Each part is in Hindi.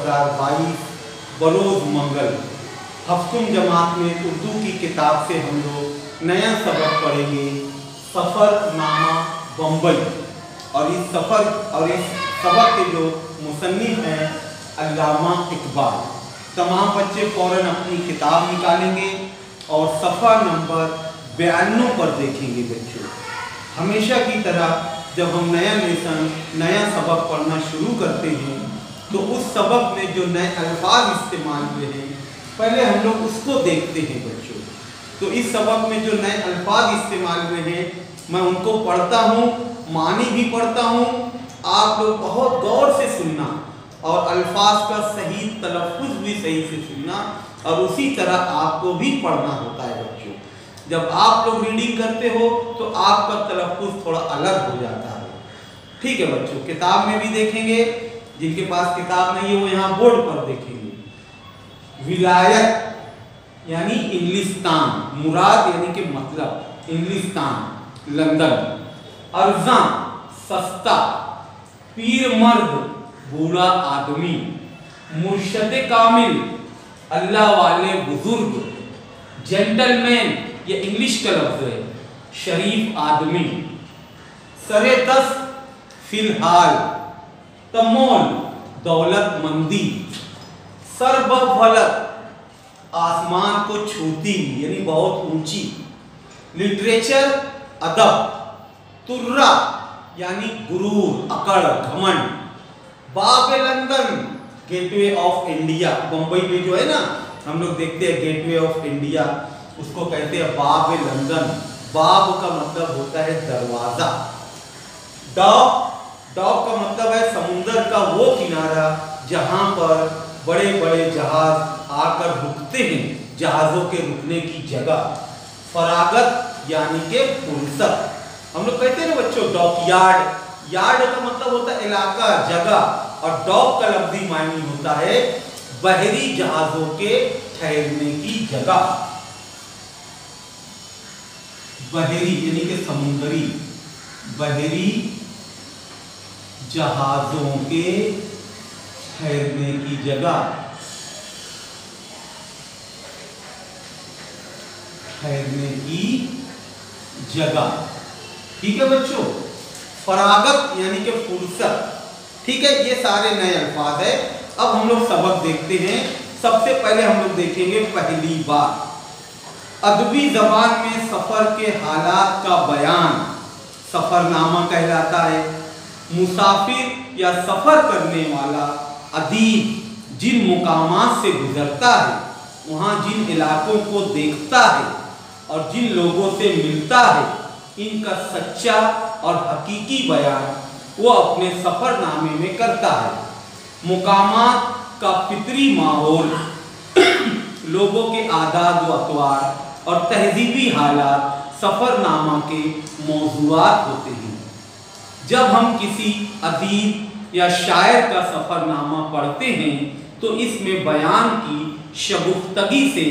2022 बरोज मंगल हफ्तुम जमात में उर्दू की किताब से हम लोग नया सबक पढ़ेंगे, सफ़रनामा बम्बई। और इस सबक के जो मुसन्निफ हैं अल्लामा इकबाल। तमाम बच्चे फ़ौरन अपनी किताब निकालेंगे और सफ़ा नंबर 92 पर देखेंगे। बच्चों, हमेशा की तरह जब हम नया लेसन नया सबक पढ़ना शुरू करते हैं तो उस सबक में जो नए अल्फाज इस्तेमाल हुए हैं पहले हम लोग उसको देखते हैं। बच्चों, तो इस सबक में जो नए अल्फाज इस्तेमाल हुए हैं मैं उनको पढ़ता हूँ, मानी भी पढ़ता हूँ। आप लोग बहुत गौर से सुनना और अल्फाज का सही तलफ़ुज़ भी सही से सुनना, और उसी तरह आपको भी पढ़ना होता है। बच्चों, जब आप लोग रीडिंग करते हो तो आपका तलफ़ुज़ थोड़ा अलग हो जाता है। ठीक है बच्चों, किताब में भी देखेंगे, जिनके पास किताब नहीं है वो यहाँ बोर्ड पर देखेंगे। विलायत यानी इंग्लिस्तान, मुराद यानी कि मतलब इंग्लिस्तान लंदन। अर्ज़ा सस्ता, पीर मर्द बूढ़ा आदमी। मुर्शद कामिल अल्लाह वाले बुजुर्ग। जेंटलमैन ये इंग्लिश का लफ्ज़ है, शरीफ आदमी। सरे दस्त फिलहाल, तमोल दौलतमंदी। सर्वफलक आसमान को छूती यानी बहुत ऊंची। लिटरेचर अदब। तुर्रा यानी गुरूर, अकड़, घमंड। बाब London gateway of India. Bombay में जो है ना हम लोग देखते हैं गेटवे ऑफ इंडिया, उसको कहते हैं बाब लंदन। बाब का मतलब होता है दरवाजा। डॉक का मतलब है समुंदर का वो किनारा जहां पर बड़े बड़े जहाज आकर रुकते हैं, जहाजों के रुकने की जगह। फरागत यानी के फुर्सत। हम लोग कहते हैं ना बच्चों डॉकयार्ड। यार्ड का मतलब होता है इलाका, जगह, और डॉक का लफ्ज़ी मायने होता है बहरी जहाजों के ठहरने की जगह। बहरी यानी कि समुद्री, बहरी जहाजों के ठहरने की जगह, ठहरने की जगह। ठीक है बच्चों, फरागत यानी कि फुर्सत। ठीक है, ये सारे नए अल्फाज है। अब हम लोग सबक देखते हैं। सबसे पहले हम लोग देखेंगे पहली बात अदबी जबान में सफर के हालात का बयान सफरनामा कहलाता है। मुसाफिर या सफर करने वाला अदीब जिन मुकामात से गुजरता है, वहाँ जिन इलाकों को देखता है और जिन लोगों से मिलता है, इनका सच्चा और हकीकी बयान वो अपने सफरनामे में करता है। मुकामात का फितरी माहौल, लोगों के आदात व अतवार और तहजीबी हालात सफरनामा के मौज़ूआत होते हैं। जब हम किसी अदीब या शायर का सफरनामा पढ़ते हैं तो इसमें बयान की शगुफ्तगी से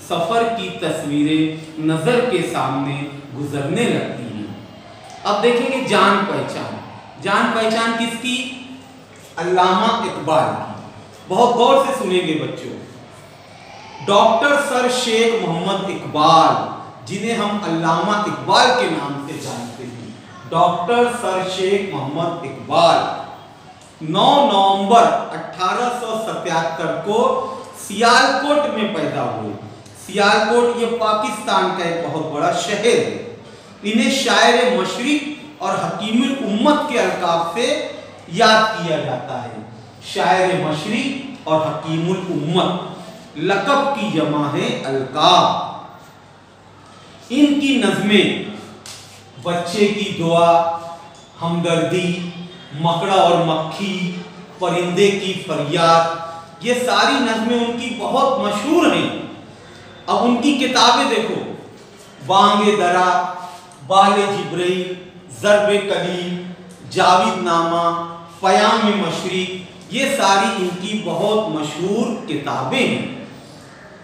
सफ़र की तस्वीरें नज़र के सामने गुजरने लगती हैं। अब देखेंगे जान पहचान। जान पहचान किसकी? अल्लामा इकबाल की। बहुत गौर से सुनेंगे बच्चों। डॉक्टर सर शेख मोहम्मद इकबाल, जिन्हें हम अल्लामा इकबाल के नाम से जानते हैं, डॉक्टर सर शेख मोहम्मद इकबाल 9 नवंबर 1877 को सियालकोट में पैदा हुए। सियालकोट ये पाकिस्तान का एक बहुत बड़ा शहर है। इन्हें शायर मशरिक और हकीमुल उम्मत के अलकाब से याद किया जाता है। शायर मशरिक और हकीमुल उम्मत लक़ब की जमा है अलकाब। इनकी नज़में बच्चे की दुआ, हमदर्दी, मकड़ा और मक्खी, परिंदे की फरियाद, ये सारी नज़में उनकी बहुत मशहूर हैं। अब उनकी किताबें देखो, बांगे दरा, बाले जिब्रील, ज़र्बे कलीम, जाविद नामा, फ़याम मशरिक, ये सारी इनकी बहुत मशहूर किताबें हैं।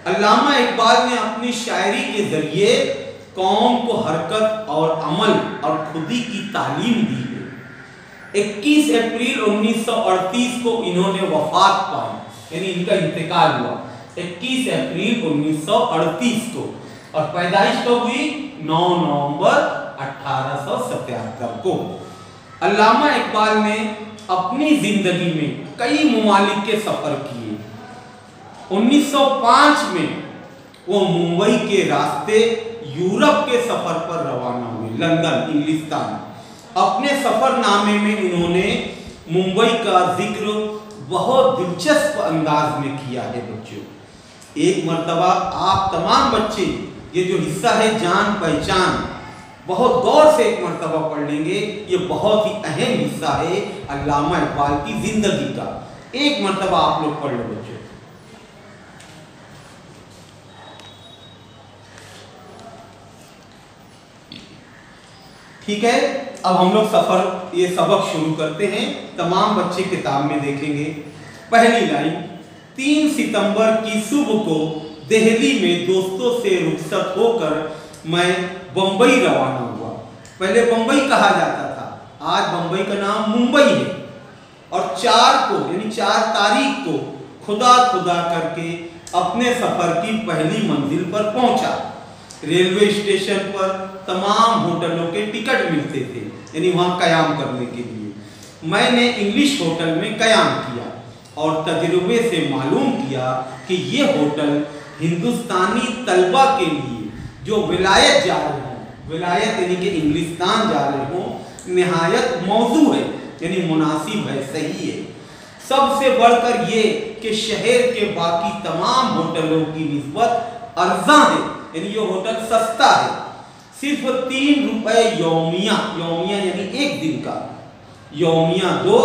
अल्लामा इकबाल ने अपनी शायरी के ज़रिए कौम को हरकत और अमल और खुदी की तालीम दी है। 21 अप्रैल 1938 को इन्होंने वफात पाई। यानी इनका इंतकाल हुआ 21 अप्रैल 1938 को, और पैदाइश कब हुई 9 नवंबर 1877 को। अल्लामा इकबाल ने अपनी जिंदगी में कई ममालिक के सफर किए। 1905 में वो मुंबई के रास्ते यूरोप के सफर पर रवाना हुए, लंदन, इंग्लिस्तान। अपने सफरनामे में इन्होंने मुंबई का जिक्र बहुत दिलचस्प अंदाज में किया है बच्चों। एक मर्तबा आप तमाम बच्चे ये जो हिस्सा है जान पहचान बहुत गौर से एक मर्तबा पढ़ लेंगे। ये बहुत ही अहम हिस्सा है अल्लामा इकबाल की जिंदगी का। एक मर्तबा आप लोग पढ़ लो बच्चों। ठीक है, अब हम लोग सफर ये सबक शुरू करते हैं। तमाम बच्चे किताब में देखेंगे। पहली लाइन, 3 सितंबर की सुबह को दिल्ली में दोस्तों से रुखसत होकर मैं बंबई रवाना हुआ। पहले बंबई कहा जाता था, आज बंबई का नाम मुंबई है। और 4 को यानी 4 तारीख को खुदा खुदा करके अपने सफर की पहली मंजिल पर पहुंचा। रेलवे स्टेशन पर तमाम होटलों के टिकट मिलते थे, यानी वहां कयाम करने के लिए। मैंने इंग्लिश होटल में कयाम किया और तजुर्बे से मालूम किया कि ये होटल हिंदुस्तानी तलबा के लिए जो विलायत जा रहे हों, विलायत यानी कि इंग्लिस्तान जा रहे हों, निहायत मौजू है, यानी मुनासिब है, सही है। सबसे बढ़कर ये कि शहर के बाकी तमाम होटलों की निस्बत अर्जा है, यानी ये होटल सस्ता है। सिर्फ 3 रुपए यौमिया, यौमिया यानी एक दिन का, यौमिया 2,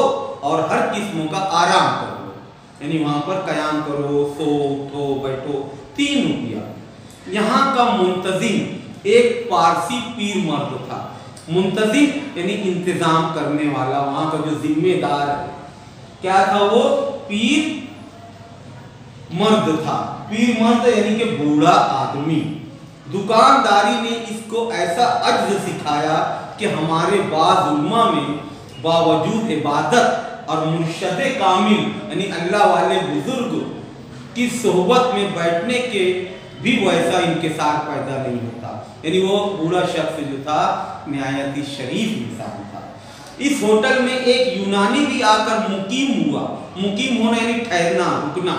और हर किस्म का आराम करो, यानी वहां पर कयाम करो, सो उठो बैठो, 3 रुपया। यहाँ का मुंतजिम एक पारसी पीर मर्द था। मुंतजिम यानी इंतजाम करने वाला, वहां का जो जिम्मेदार है, क्या था वो? पीर मर्द था। पीर मर्द यानी कि बूढ़ा आदमी। दुकानदारी ने इसको ऐसा अज्ज सिखाया कि हमारे बाज़ उल्मा में बावजूद इबादत और मुर्शद कामिल यानी अल्लाह वाले बुजुर्ग की सोहबत में बैठने के भी वैसा इंकिसार पैदा नहीं होता। यानी वो बूढ़ा शख्स जो था निहायत ही शरीफ इंसान था। इस होटल में एक यूनानी भी आकर मुकीम हुआ। मुकीम होना यानी ठहरना, रुकना,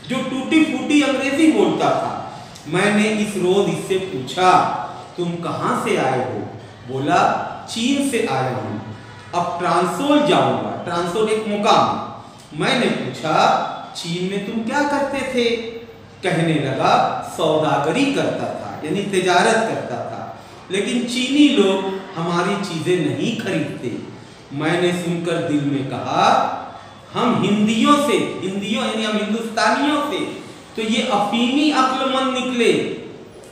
जो टूटी फूटी अंग्रेजी बोलता था। मैंने इस रोज इससे पूछा, तुम कहाँ से आए हो? बोला, चीन से आया हूँ, अब ट्रांसोल जाऊंगा। ट्रांसोल एक मुकाम। मैंने पूछा, चीन में तुम क्या करते थे? कहने लगा, सौदागरी करता था, यानी तिजारत करता था, लेकिन चीनी लोग हमारी चीजें नहीं खरीदते। मैंने सुनकर दिल में कहा, हम हिंदियों से, हिंदियों यानी हम हिंदुस्तानियों से तो ये अफीमी अक्लमंद निकले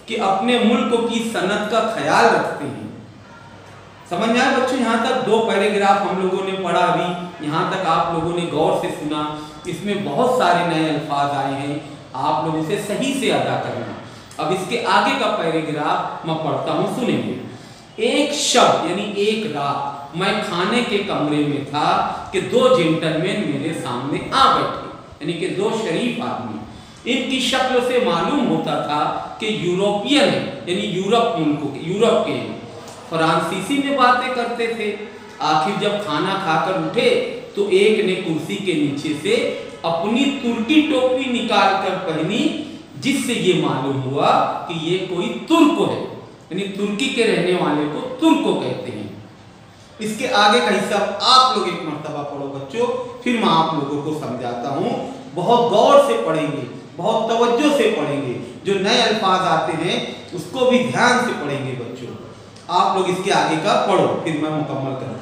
कि अपने मुल्क की सनत का ख्याल रखते हैं। समझ में आया बच्चों? यहाँ तक 2 पैराग्राफ हम लोगों ने पढ़ा, अभी यहाँ तक आप लोगों ने गौर से सुना। इसमें बहुत सारे नए अल्फाज आए हैं, आप लोग इसे सही से अदा करना। अब इसके आगे का पैराग्राफ मैं पढ़ता हूँ, सुनेंगे। एक शब्द यानी एक रात मैं खाने के कमरे में था कि 2 जेंटलमैन मेरे सामने आ बैठे, यानी कि 2 शरीफ आदमी। इनकी शक्ल से मालूम होता था कि यूरोपियन है, यानी यूरोप मुल्कों के, यूरोप के हैं। फ्रांसीसी में बातें करते थे। आखिर जब खाना खाकर उठे तो एक ने कुर्सी के नीचे से अपनी तुर्की टोपी निकालकर पहनी, जिससे ये मालूम हुआ कि ये कोई तुर्क है, यानी तुर्की के रहने वाले को तुर्क कहते हैं। इसके आगे का हिस्सा आप लोग एक मर्तबा पढ़ो बच्चों, फिर मैं आप लोगों को समझाता हूँ। बहुत गौर से पढ़ेंगे, बहुत तवज्जो से पढ़ेंगे। जो नए अल्फाज आते हैं उसको भी ध्यान से पढ़ेंगे बच्चों। आप लोग इसके आगे का पढ़ो, फिर मैं मुकम्मल करूँ।